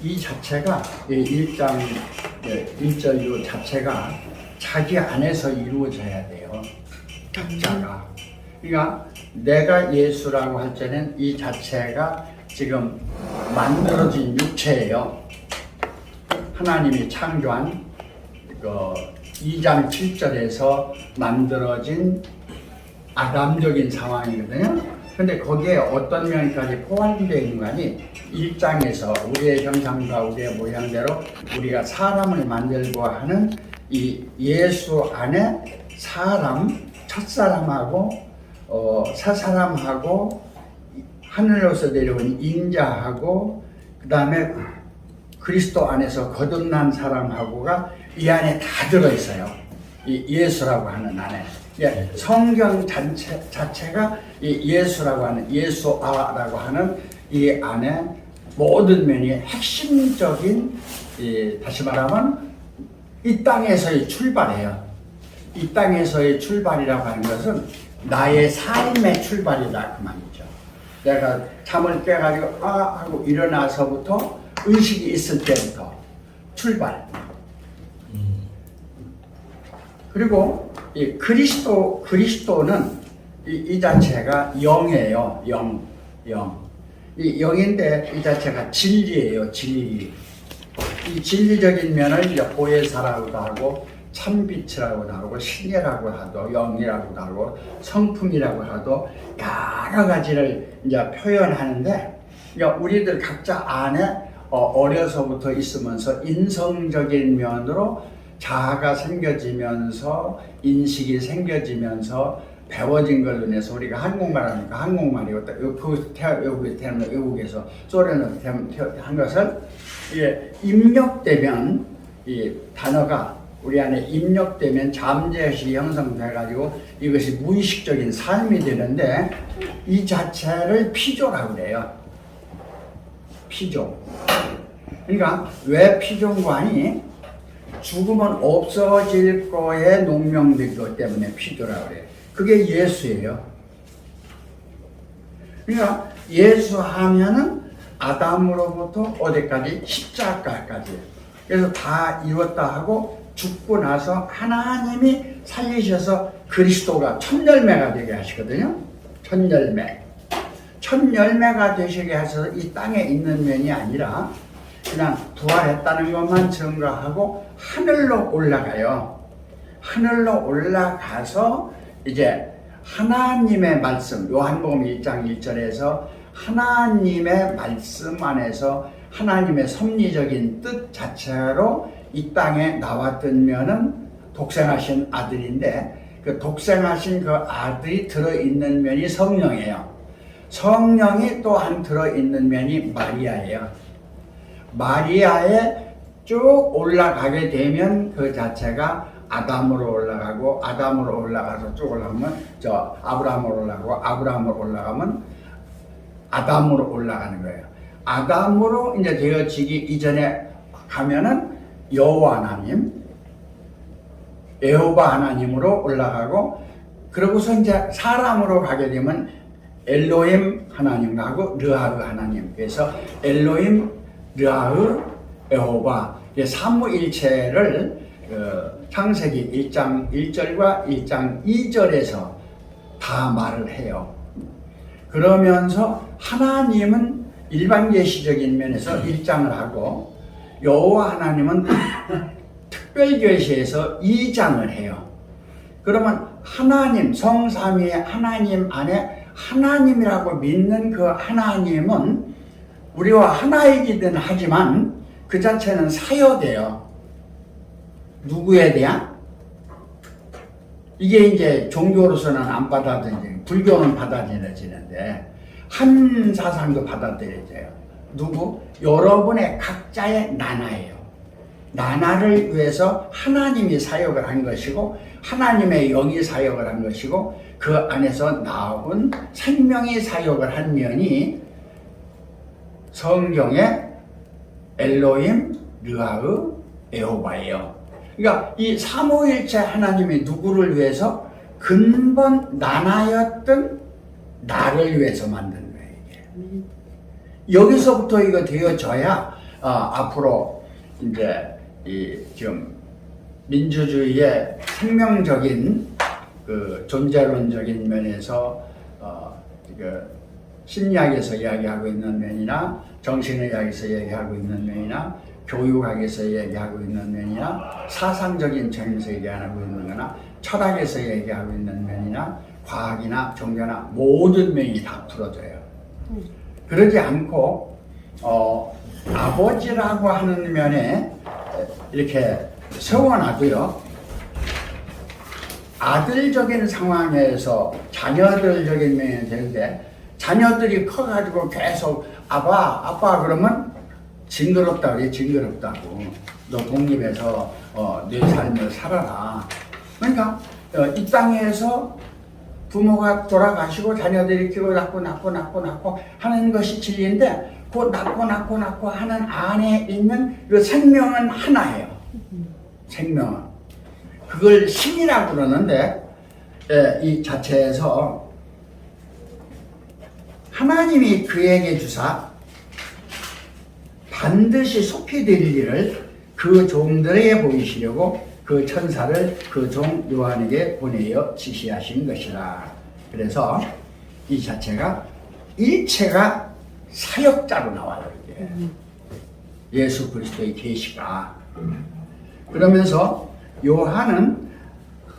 이 자체가 이 1장 1절 자체가 자기 안에서 이루어져야 돼요. 각자가. 그러니까 내가 예수라고 할 때는 이 자체가 지금 만들어진 육체예요. 하나님이 창조한 2장 7절에서 만들어진 아담적인 상황이거든요. 근데 거기에 어떤 면까지 포함되어 있는 거 아니? 1장에서 우리의 형상과 우리의 모양대로 우리가 사람을 만들고 하는 이 예수 안에 사람, 첫사람하고 새사람하고 하늘로서 내려온 인자하고 그 다음에 그리스도 안에서 거듭난 사람하고가 이 안에 다 들어있어요. 이 예수라고 하는 안에. 성경 자체가 이 예수라고 하는 예수아라고 하는 이 안에 모든 면이 핵심적인 다시 말하면 이 땅에서의 출발이에요. 이 땅에서의 출발이라고 하는 것은 나의 삶의 출발이다 그 말이죠. 내가 잠을 깨가지고 하고 일어나서부터 의식이 있을 때부터 출발. 그리고 이 그리스도는 이 자체가 영이에요. 영. 이 영인데 이 자체가 진리예요. 진리. 이 진리적인 면을 이제 보혜사라고도 하고 참빛이라고도 하고 신이라고 하도 영이라고도 하고 성품이라고 하도 여러 가지를 이제 표현하는데 우리들 각자 안에 어려서부터 있으면서 인성적인 면으로 자아가 생겨지면서 인식이 생겨지면서 배워진 걸로 인해서 우리가 한국말 하니까 한국말이고 외국에서 소련어로 한 것을 입력되면 이 단어가 우리 안에 입력되면 잠재의식이 형성돼가지고 이것이 무의식적인 삶이 되는데 이 자체를 피조라고 그래요. 피조. 그러니까 왜 피조인가니? 죽으면 없어질 거에 농명되기 때문에 피조라고 그래요. 그게 예수예요. 그러니까 예수 하면은 아담으로부터 어디까지? 십자가까지. 그래서 다 이뤘다 하고 죽고 나서 하나님이 살리셔서 그리스도가 첫 열매가 되게 하시거든요. 첫 열매. 첫 열매가 되시게 하셔서 이 땅에 있는 면이 아니라 그냥 부활했다는 것만 증거하고 하늘로 올라가요. 하늘로 올라가서 이제 하나님의 말씀, 요한복음 1장 1절에서 하나님의 말씀 안에서 하나님의 섭리적인 뜻 자체로 이 땅에 나왔던 독생하신 아들인데 그 독생하신 그 아들이 들어있는 면이 성령이에요. 성령이 또한 들어있는 면이 마리아예요. 마리아에 쭉 올라가게 되면 그 자체가 아담으로 올라가고 아담으로 올라가서 쭉 올라가면 아브라함으로 올라가고 아브라함으로 올라가면 아담으로 올라가는 거예요. 아담으로 이제 되어지기 이전에 가면은 여호와 하나님, 여호와 하나님으로 올라가고 그러고서 이제 사람으로 가게 되면 엘로힘 하나님하고 르하흐 하나님. 그래서 엘로힘, 르하흐, 여호와 삼위일체를 창세기 1장 1절과 1장 2절에서 다 말을 해요. 그러면서 하나님은 일반 계시적인 면에서 1장을 하고 여호와 하나님은 특별 계시에서 2장을 해요. 그러면 하나님, 성삼위의 하나님 안에 하나님이라고 믿는 그 하나님은 우리와 하나이기는 하지만 그 자체는 사여돼요. 누구에 대한? 이게 이제 종교로서는 안 받아들여지고 불교는 받아들여지는데 한 사상도 받아들여져요. 누구? 여러분의 각자의 나나예요. 나나를 위해서 하나님이 사역을 한 것이고 하나님의 영이 사역을 한 것이고 그 안에서 나온 생명이 사역을 한 면이 성경의 엘로힘, 르하흐, 여호와예요. 그러니까 이 삼위일체 하나님이 누구를 위해서? 근본 나나였던 나를 위해서 만든 거예요. 이게. 여기서부터 이거 되어져야 앞으로 이제 이 지금 민주주의의 생명적인 그 존재론적인 면에서 그 심리학에서 이야기하고 있는 면이나 정신의학에서 얘기하고 있는 면이나 교육학에서 얘기하고 있는 면이나 사상적인 점에서 얘기하고 있는 거나 철학에서 얘기하고 있는 면이나 과학이나 종교나 모든 면이 다 풀어져요. 그러지 않고 아버지라고 하는 면에 이렇게 세워놔도요, 아들적인 상황에서 자녀들적인 면이 되는데 자녀들이 커가지고 계속 아빠 그러면 징그럽다 그래. 징그럽다고. 너 독립해서 내 삶을 살아라. 그러니까 이 땅에서 부모가 돌아가시고 자녀들이 키우고 낳고 하는 것이 진리인데, 그 낳고 하는 안에 있는 그 생명은 하나예요. 생명은. 그걸 신이라고 그러는데, 이 자체에서 하나님이 그에게 주사 반드시 속히될 일을 그 종들에게 보이시려고 그 천사를 그 종 요한에게 보내어 지시하신 것이라. 그래서 이 자체가 일체가 사역자로 나와요. 이게 예수 그리스도의 계시가. 그러면서 요한은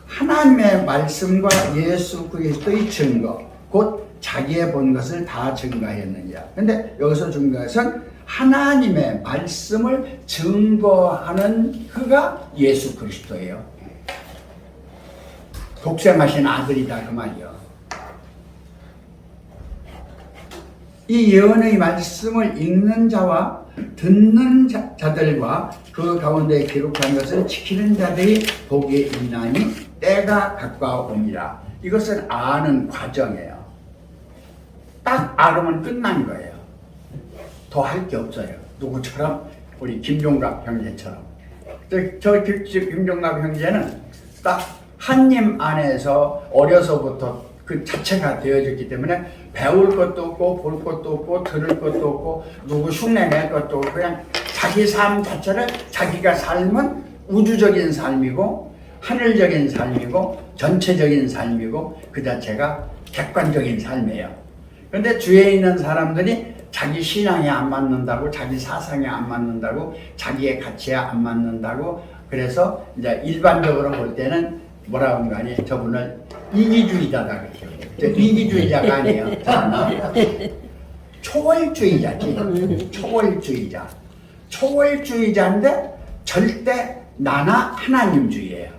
하나님의 말씀과 예수 그리스도의 증거, 곧 자기의 본 것을 다 증거했느니라. 근데 여기서 중요한 것은 하나님의 말씀을 증거하는 그가 예수 그리스도예요. 독생하신 아들이다 그 말이요. 이 예언의 말씀을 읽는 자와 듣는 자들과 그 가운데 기록한 것을 지키는 자들이 복이 있나니 때가 가까워옵니다. 이것은 아는 과정이에요. 딱 알으면 끝난 거예요. 더 할 게 없어요. 누구처럼? 우리 김종갑 형제처럼. 저 김종갑 형제는 딱 한님 안에서 어려서부터 그 자체가 되어졌기 때문에 배울 것도 없고 볼 것도 없고 들을 것도 없고 누구 흉내 낼 것도 없고 그냥 자기 삶 자체를 자기가 삶은 우주적인 삶이고 하늘적인 삶이고 전체적인 삶이고 그 자체가 객관적인 삶이에요. 그런데 주위에 있는 사람들이 자기 신앙에 안 맞는다고, 자기 사상에 안 맞는다고, 자기의 가치에 안 맞는다고, 그래서 이제 일반적으로 볼 때는 뭐라고 하는 거 아니에요? 저분을 이기주의자다 그래요. 이기주의자가 아니에요. 초월주의자지. 초월주의자. 초월주의자인데 절대 나나 하나님주의예요.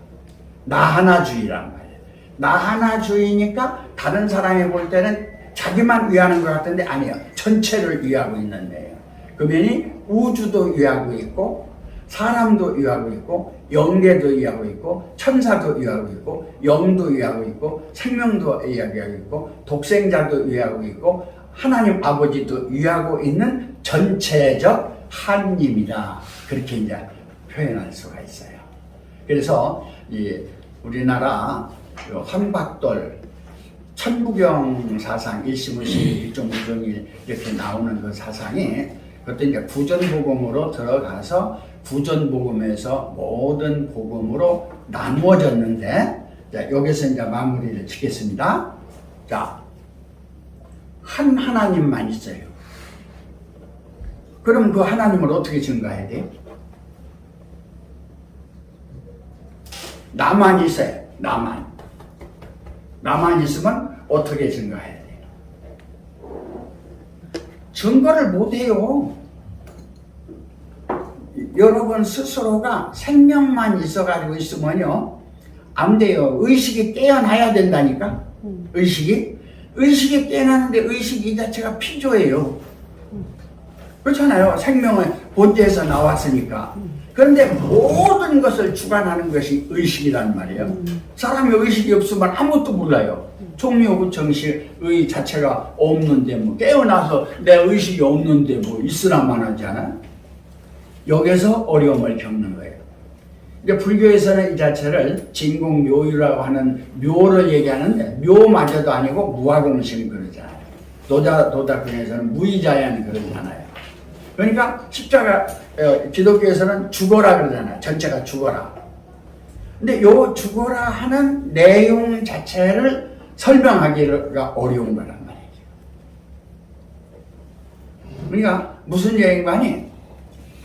나 하나주의란 말이에요. 나 하나주의니까 다른 사람이 볼 때는 자기만 위하는 것 같은데 아니에요. 전체를 위하고 있는 데예요. 그 면이 우주도 위하고 있고 사람도 위하고 있고 영계도 위하고 있고 천사도 위하고 있고 영도 위하고 있고 생명도 위하고 있고 독생자도 위하고 있고 하나님 아버지도 위하고 있는 전체적 하나님이다. 그렇게 이제 표현할 수가 있어요. 그래서 이 우리나라 황박돌 천부경 사상, 일시무시, 일종무종일 이렇게 나오는 그 사상이 그것도 이제 구전복음으로 들어가서 구전복음에서 모든 복음으로 나누어졌는데, 자, 여기서 이제 마무리를 짓겠습니다. 자, 한 하나님만 있어요. 그럼 그 하나님을 어떻게 증거해야 돼? 나만 있어요. 나만 있으면 어떻게 증거해야 돼요? 증거를 못해요. 여러분 스스로가 생명만 있어가지고 있으면요 안 돼요. 의식이 깨어나야 된다니까. 의식이 깨어나는데 의식이 자체가 피조예요. 그렇잖아요. 생명은 본체에서 나왔으니까. 그런데 모든 것을 주관하는 것이 의식이란 말이에요. 사람이 의식이 없으면 아무것도 몰라요. 총묘부정식의 자체가 없는데 뭐 깨어나서 내 의식이 없는데 뭐 있으라만 하지 않아요? 여기서 어려움을 겪는 거예요. 이제 불교에서는 이 자체를 진공묘유라고 하는 묘를 얘기하는데 묘마저도 아니고 무아공심 그러잖아요. 도다근에서는 무의자연 그러잖아요. 그러니까 십자가 기독교에서는 죽어라 그러잖아요. 전체가 죽어라. 근데 요 죽어라 하는 내용 자체를 설명하기가 어려운 거란 말이죠. 그러니까 무슨 여행관이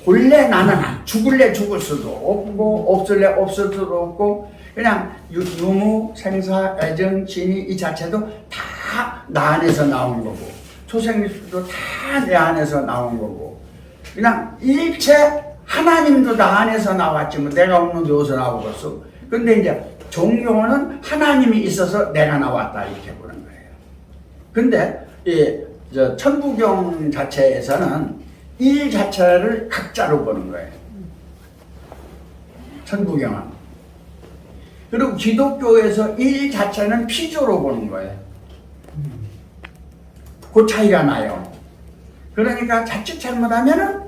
본래 나는 죽을래 죽을 수도 없고 없을래 없을 수도 없고 그냥 유무, 생사, 애정, 진이 이 자체도 다 나 안에서 나온 거고 초생일도 다 내 안에서 나온 거고 그냥 일체 하나님도 나 안에서 나왔지 뭐 내가 없는데 어디서 나오겠어. 근데 이제 종교는 하나님이 있어서 내가 나왔다 이렇게 보는 거예요. 근데 이 천부경 자체에서는 일 자체를 각자로 보는 거예요. 천부경은. 그리고 기독교에서 일 자체는 피조로 보는 거예요. 그 차이가 나요. 그러니까 자칫 잘못하면은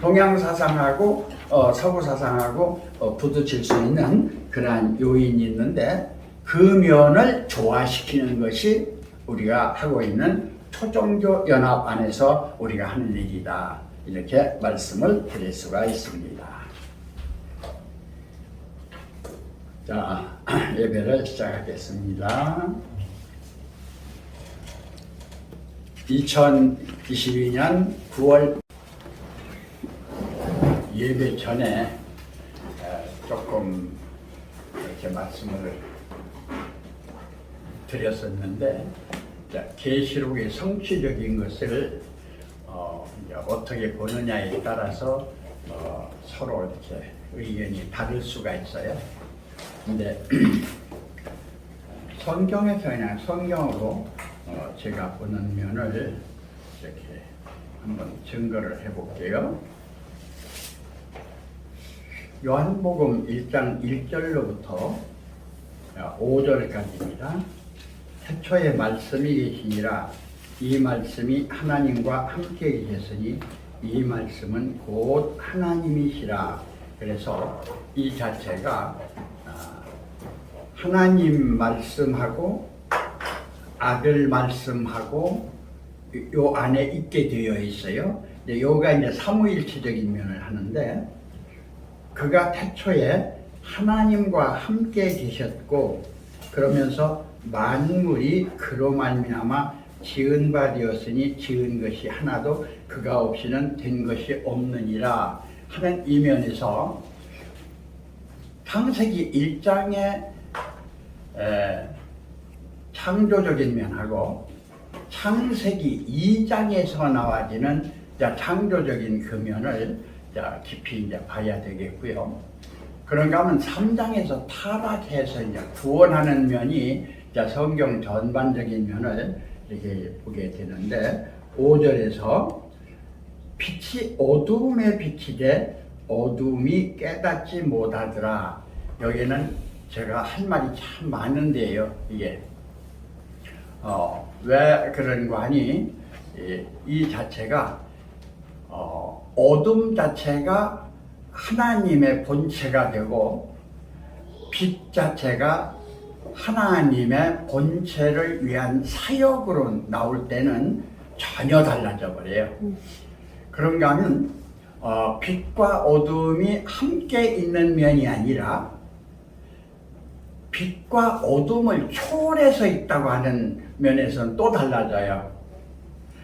동양 사상하고 서구 사상하고 부딪힐 수 있는 그러한 요인이 있는데 그 면을 조화시키는 것이 우리가 하고 있는 초종교 연합 안에서 우리가 하는 일이다. 이렇게 말씀을 드릴 수가 있습니다. 자, 예배를 시작하겠습니다. 2022년 9월 예배 전에 조금 이렇게 말씀을 드렸었는데 계시록의 성취적인 것을 이제 어떻게 보느냐에 따라서 서로 이렇게 의견이 다를 수가 있어요. 근데 성경에서 그냥 성경으로 제가 보는 면을 이렇게 한번 증거를 해볼게요. 요한복음 1장 1절로부터 5절까지입니다. 태초에 말씀이 계시니라 이 말씀이 하나님과 함께 계셨으니 이 말씀은 곧 하나님이시라. 그래서 이 자체가 하나님 말씀하고 아들 말씀하고 요 안에 있게 되어 있어요. 근데 요가 이제 삼위일체적인 면을 하는데 그가 태초에 하나님과 함께 계셨고 그러면서 만물이 그로 말미암아 지은 바 되었으니 지은 것이 하나도 그가 없이는 된 것이 없느니라 하는 이 면에서 창세기 1장의 창조적인 면하고 창세기 2장에서 나와지는 창조적인 그 면을 깊이 이제 봐야 되겠고요. 그런가 하면 3장에서 타락해서 이제 구원하는 면이 성경 전반적인 면을 이렇게 보게 되는데 5절에서 빛이 어두움에 비치되 어두움이 깨닫지 못하더라. 여기는 제가 할 말이 참 많은데요. 이게 왜 그런가 하니 이 자체가 어둠 자체가 하나님의 본체가 되고 빛 자체가 하나님의 본체를 위한 사역으로 나올 때는 전혀 달라져 버려요. 그런가 하면 빛과 어둠이 함께 있는 면이 아니라 빛과 어둠을 초월해서 있다고 하는 면에서는 또 달라져요.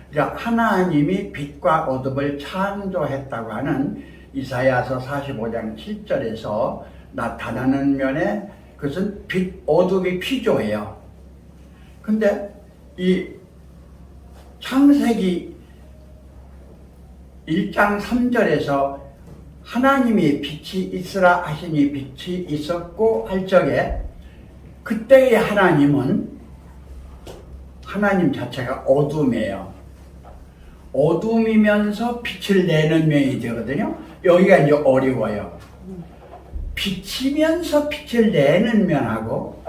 그러니까 하나님이 빛과 어둠을 창조했다고 하는 이사야서 45장 7절에서 나타나는 면에 그것은 빛, 어둠이 피조해요. 근데 이 창세기 1장 3절에서 하나님이 빛이 있으라 하시니 빛이 있었고 할 적에 그때의 하나님은 하나님 자체가 어둠이에요. 어둠이면서 빛을 내는 면이 되거든요. 여기가 이제 어려워요. 빛이면서 빛을 내는 면하고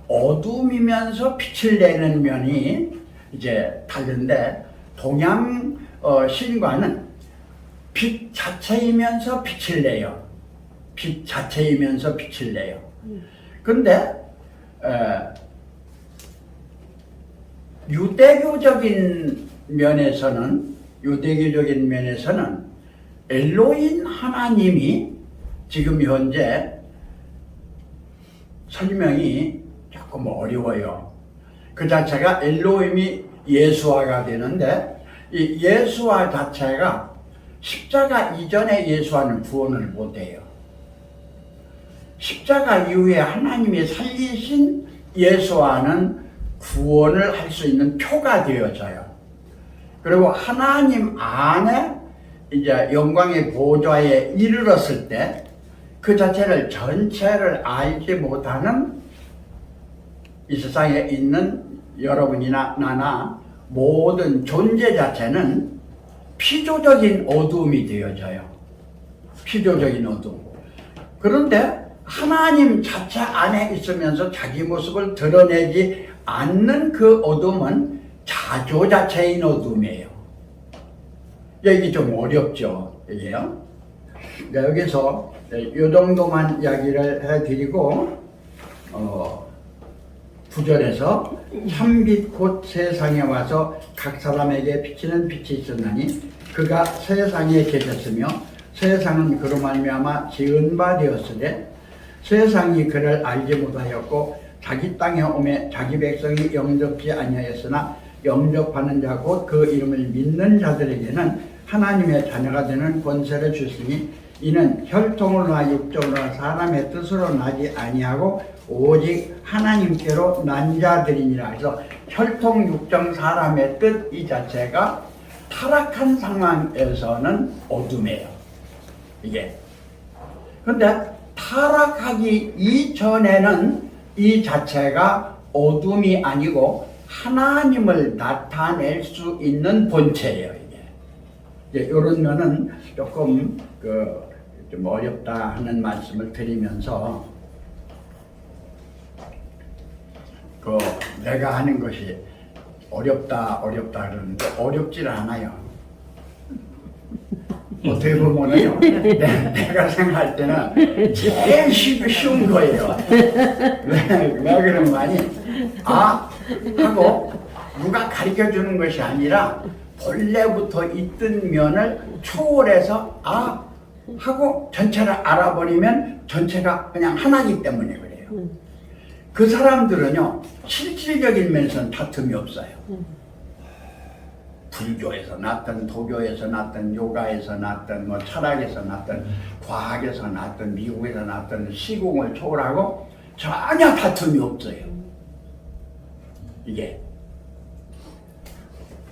어둠이면서 빛을 내는 면이 이제 다른데 동양 신과는 빛 자체이면서 빛을 내요. 빛 자체이면서 빛을 내요. 근데 유대교적인 면에서는 유대교적인 면에서는 엘로힘 하나님이 지금 현재 설명이 조금 어려워요. 그 자체가 엘로힘이 예수화가 되는데 이 예수화 자체가 십자가 이전에 예수화는 구원을 못해요. 십자가 이후에 하나님이 살리신 예수화는 구원을 할 수 있는 표가 되어져요. 그리고 하나님 안에 이제 영광의 보좌에 이르렀을 때 그 자체를 전체를 알지 못하는 이 세상에 있는 여러분이나 나나 모든 존재 자체는 피조적인 어둠이 되어져요. 피조적인 어둠. 그런데 하나님 자체 안에 있으면서 자기 모습을 드러내지 않는 그 어둠은 자조 자체인 어둠이에요. 이게 좀 어렵죠. 이게요. 여기서 이 정도만 이야기를 해드리고 9절에서 참빛 곧 세상에 와서 각 사람에게 비치는 빛이 있었나니 그가 세상에 계셨으며 세상은 그로 말미암아 지은 바 되었으되 세상이 그를 알지 못하였고 자기 땅에 오매 자기 백성이 영접지 아니하였으나 영접하는 자 곧 그 이름을 믿는 자들에게는 하나님의 자녀가 되는 권세를 주시니 이는 혈통으로나 육정으로나 사람의 뜻으로 나지 아니하고 오직 하나님께로 난 자들이니라. 그래서 혈통, 육정, 사람의 뜻 이 자체가 타락한 상황에서는 어둠이에요. 이게. 근데 타락하기 이전에는 이 자체가 어둠이 아니고 하나님을 나타낼 수 있는 본체예요. 이게. 이런 면은 조금 좀 어렵다 하는 말씀을 드리면서 내가 하는 것이 어렵다 그러는데 어렵질 않아요. 어떻게 보면은요, 내가 생각할 때는 제일 쉬운 거예요. 왜 그런 말이 하고 누가 가르쳐 주는 것이 아니라 본래부터 있던 면을 초월해서 하고 전체를 알아버리면 전체가 그냥 하나이기 때문에 그래요. 그 사람들은요 실질적인 면에서는 다툼이 없어요. 불교에서 났든 도교에서 났든 요가에서 났든 뭐 철학에서 났든 과학에서 났든 미국에서 났든 시공을 초월하고 전혀 다툼이 없어요. 이게.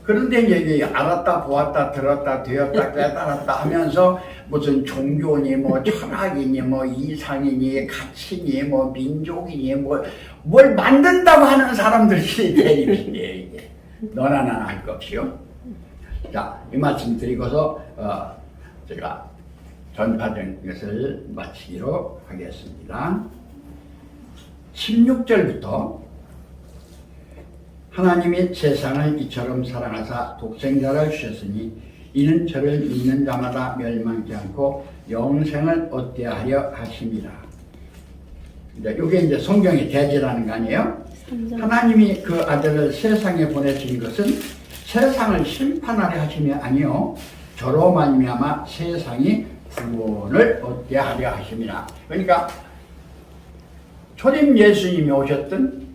그런데 이제 알았다 보았다 들었다 되었다 깨달았다 하면서 무슨 종교니 뭐 철학이니 뭐 이상이니 가치니 뭐 민족이니 뭘 만든다고 하는 사람들이 대립이에요. 이게. 너나 나나 할 것 없이요. 자, 이 말씀 드리고서 제가 전파된 것을 마치기로 하겠습니다. 16절부터 하나님이 세상을 이처럼 사랑하사 독생자를 주셨으니 이는 저를 믿는 자마다 멸망치 않고 영생을 얻게 하려 하심이라. 이게 이제 성경의 대지라는 거 아니에요? 하나님이 그 아들을 세상에 보내신 것은 세상을 심판하려 하심이 아니요 저로 말미암아 세상이 구원을 얻게 하려 하심이라. 그러니까 초림 예수님이 오셨던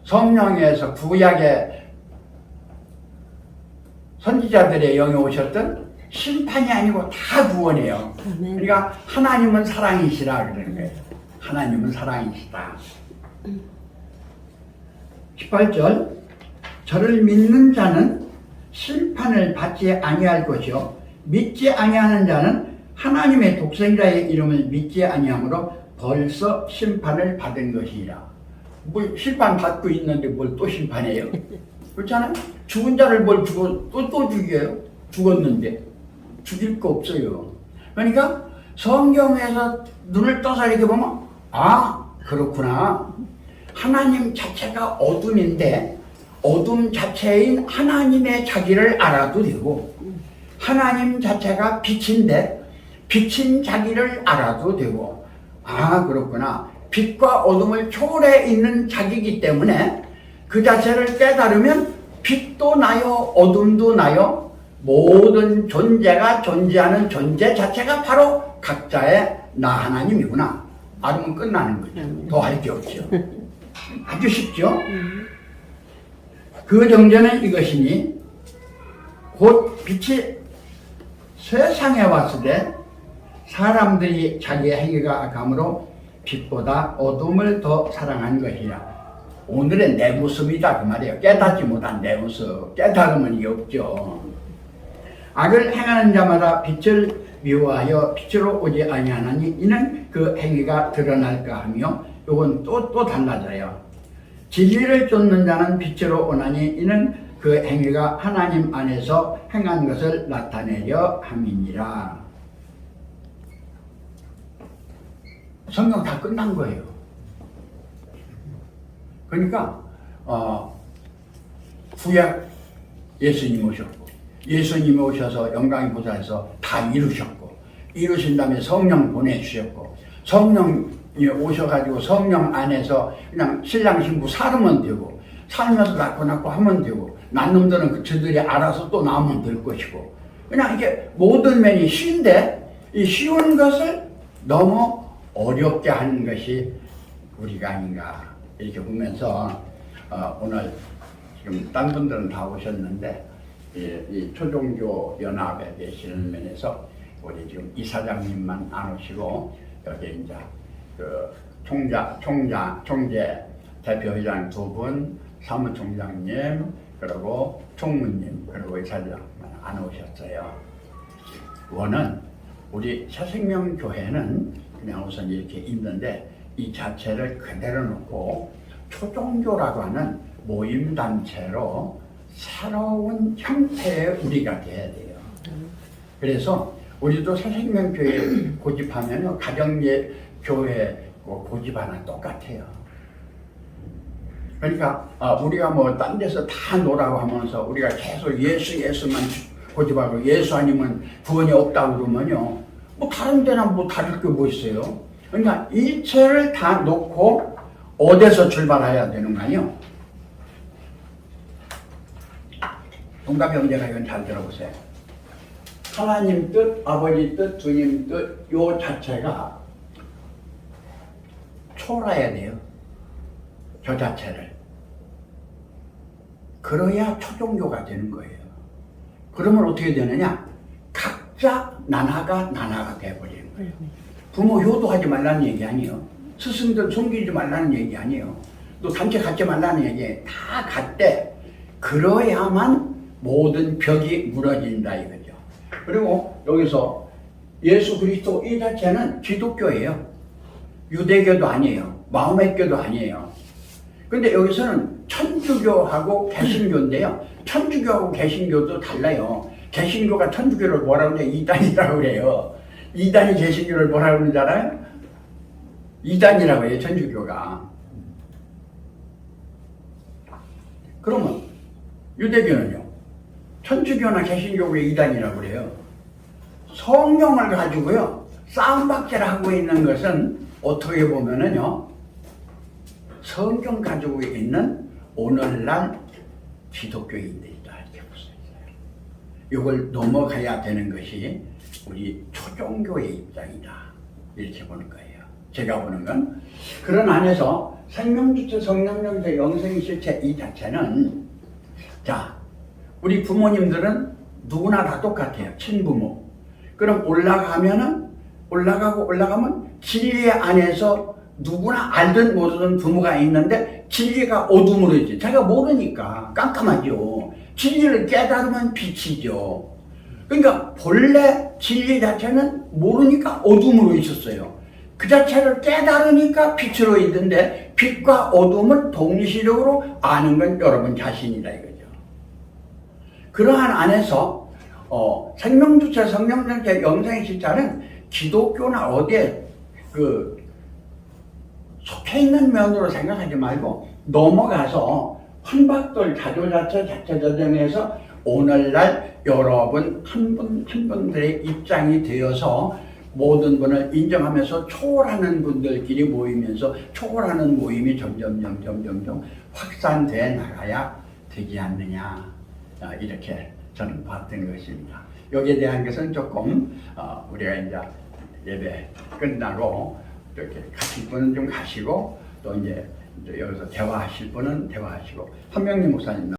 성령에서 구약의 선지자들의 영에 오셨던 심판이 아니고 다 구원이에요. 그러니까 하나님은 사랑이시라 그러는 거예요. 하나님은 사랑이시다. 18절 저를 믿는 자는 심판을 받지 아니할 것이요 믿지 아니하는 자는 하나님의 독생자의 이름을 믿지 아니하므로 벌써 심판을 받은 것이라. 뭘 심판 받고 있는데 뭘 또 심판해요? 그렇잖아요? 죽은 자를 뭘 또 죽여요? 죽었는데 죽일 거 없어요. 그러니까 성경에서 눈을 떠서 이렇게 보면 그렇구나. 하나님 자체가 어둠인데 어둠 자체인 하나님의 자기를 알아도 되고 하나님 자체가 빛인데 빛인 자기를 알아도 되고 그렇구나. 빛과 어둠을 초월해 있는 자기이기 때문에 그 자체를 깨달으면 빛도 나요, 어둠도 나요. 모든 존재가 존재하는 존재 자체가 바로 각자의 나 하나님이구나. 알으면 끝나는 거죠. 더 할 게 없죠. 아주 쉽죠? 그 정제는 이것이니 곧 빛이 세상에 왔을 때 사람들이 자기의 행위가 악함으로 빛보다 어둠을 더 사랑한 것이야. 오늘의 내 모습이다 그 말이에요. 깨닫지 못한 내 모습. 깨달으면 이게 없죠. 악을 행하는 자마다 빛을 미워하여 빛으로 오지 아니하나니 이는 그 행위가 드러날까 하며 요건 또 달라져요. 진리를 쫓는 자는 빛으로 오나니 이는 그 행위가 하나님 안에서 행한 것을 나타내려 함이니라. 성경 다 끝난 거예요. 그러니까 구약 예수님 오셨고 예수님이 오셔서 영광의 보좌에서 다 이루셨고 이루신 다음에 성령 보내주셨고 성령이 오셔가지고 성령 안에서 그냥 신랑 신부 살으면 되고 살면서 낳고 하면 되고 난 놈들은 저들이 알아서 또 나오면 될 것이고 그냥 이게 모든 면이 쉬운데 이 쉬운 것을 너무 어렵게 하는 것이 우리가 아닌가 이렇게 보면서 오늘 지금 딴 분들은 다 오셨는데 이 초종교 연합에 계시는 면에서 우리 지금 이사장님만 안 오시고 여기 이제 그 총재 대표회장 두 분, 사무총장님 그리고 총무님 그리고 이사장만 안 오셨어요. 원은 우리 새생명교회는 그냥 우선 이렇게 있는데 이 자체를 그대로 놓고 초종교라고 하는 모임단체로 새로운 형태의 우리가 돼야 돼요. 그래서 우리도 새생명교회 고집하면 가정예교회 고집하나 똑같아요. 그러니까 우리가 뭐 딴 데서 다 노라고 하면서 우리가 계속 예수만 고집하고 예수 아니면 구원이 없다고 그러면요. 뭐 다른 데나 뭐 다를 게 뭐 있어요. 그러니까 일체를 다 놓고 어디서 출발해야 되는 거 아니에요? 동갑 형제가 이건 잘 들어보세요. 하나님 뜻, 아버지 뜻, 주님 뜻, 요 자체가 초월해야 돼요. 저 자체를. 그래야 초종교가 되는 거예요. 그러면 어떻게 되느냐? 각자 나나가 돼버리는 거예요. 부모 효도하지 말라는 얘기 아니에요. 스승들 섬기지 말라는 얘기 아니에요. 또 단체 갖지 말라는 얘기 다 갖대. 그래야만 모든 벽이 무너진다 이거죠. 그리고 여기서 예수 그리스도 이 자체는 기독교예요. 유대교도 아니에요. 마호메교도 아니에요. 근데 여기서는 천주교하고 개신교인데요. 천주교하고 개신교도 달라요. 개신교가 천주교를 뭐라고 그래요? 이단이라고 그래요. 이단이 개신교를 뭐라고 그러는지 알아요? 이단이라고 해요. 천주교가. 그러면 유대교는요? 천주교나 개신교가 이단이라고 그래요. 성경을 가지고요. 싸움박질 하고 있는 것은 어떻게 보면은요. 성경 가지고 있는 오늘날 기독교인들이다 이렇게 볼 수 있어요. 이걸 넘어가야 되는 것이 우리 초종교의 입장이다 이렇게 보는 거예요. 제가 보는 건 그런 안에서 생명주체, 성령령체, 영생의 실체 이 자체는 자 우리 부모님들은 누구나 다 똑같아요. 친부모. 그럼 올라가면 진리 안에서 누구나 알든 모르든 부모가 있는데 진리가 어둠으로 있지. 자기가 모르니까 깜깜하죠. 진리를 깨달으면 빛이죠. 그러니까 본래 진리 자체는 모르니까 어둠으로 있었어요. 그 자체를 깨달으니까 빛으로 있는데 빛과 어둠을 동시적으로 아는 건 여러분 자신이다 이거죠. 그러한 안에서 생명주체, 성령정체, 영생의 실체는 기독교나 어디에 속해 있는 면으로 생각하지 말고 넘어가서 한박돌 자조자체자체자정에서 오늘날 여러분 한 분들의 입장이 되어서 모든 분을 인정하면서 초월하는 분들끼리 모이면서 초월하는 모임이 점점 확산돼 나가야 되지 않느냐, 이렇게 저는 봤던 것입니다. 여기에 대한 것은 조금 우리가 이제 예배 끝나고 이렇게 가실 분은 좀 가시고 또 이제 여기서 대화하실 분은 대화하시고 한명림 목사님